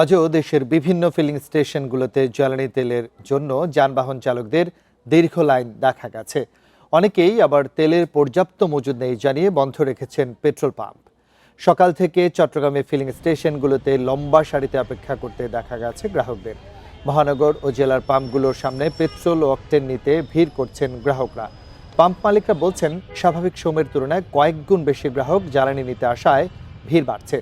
আজও দেশের বিভিন্ন ফিলিং স্টেশনগুলোতে জ্বালানি তেলের জন্য যানবাহন চালকদের দীর্ঘ লাইন দেখা গেছে। অনেকেই আবার তেলের পর্যাপ্ত মজুদ নেই জানিয়ে বন্ধ রেখেছেন পেট্রোল পাম্প। সকাল থেকে চট্টগ্রামে ফিলিং স্টেশনগুলোতে লম্বা সারিতে অপেক্ষা করতে দেখা গেছে গ্রাহকদের। মহানগর ও জেলার পাম্পগুলোর সামনে পেট্রোল ও অকটেন নিতে ভিড় করছেন গ্রাহকরা। পাম্প মালিকরা বলছেন, স্বাভাবিক সময়ের তুলনায় কয়েক গুণ বেশি গ্রাহক জ্বালানি নিতে আসায় ভিড় বাড়ছে।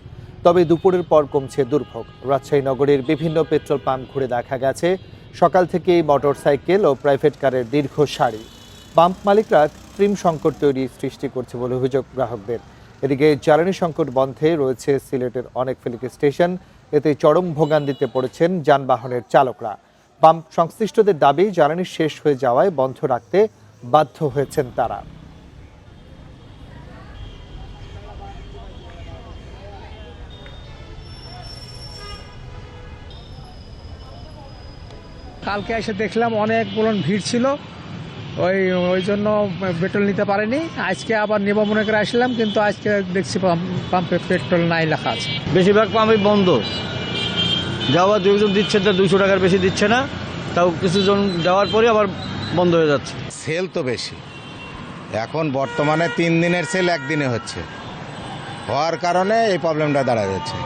তবে দুপুরের পর কমছে দুর্ভোগ। রাজশাহী নগরীর বিভিন্ন পেট্রোল পাম্প ঘুরে দেখা গেছে সকাল থেকেই মোটরসাইকেল ও প্রাইভেট কারের দীর্ঘ সারি। পাম্প মালিকরা কৃত্রিম সংকট সৃষ্টি করছে বলে অভিযোগ গ্রাহকদের। এদিকে জ্বালানি সংকট বন্ধে রয়েছে সিলেটের অনেক ফিলিং স্টেশন। এতে চরম ভোগান্তিতে পড়েছেন যানবাহনের চালকরা। পাম্প সংশ্লিষ্টদের দাবি, জ্বালানি শেষ হয়ে যাওয়ায় বন্ধ রাখতে বাধ্য হয়েছেন তারা। কালকে এসে দেখলাম অনেক ভিড় ছিল, ওই জন্য পেট্রোল নিতে পারিনি। আজকে আবার নেব মনে করে আসলাম, কিন্তু আজকে দেখছি পাম্পে পেট্রোল নাই লেখা আছে। বেশিরভাগ পাম্পই বন্ধ। যাওয়া দুজন দিচ্ছে, 200 টাকার বেশি দিচ্ছে না, তাও কিছুজন যাওয়ার পরে আবার বন্ধ হয়ে যাচ্ছে। সেল তো বেশি, এখন বর্তমানে 3 দিনের সেল একদিনে হচ্ছে, হওয়ার কারণে এই প্রবলেমটা দাঁড়া যাচ্ছে।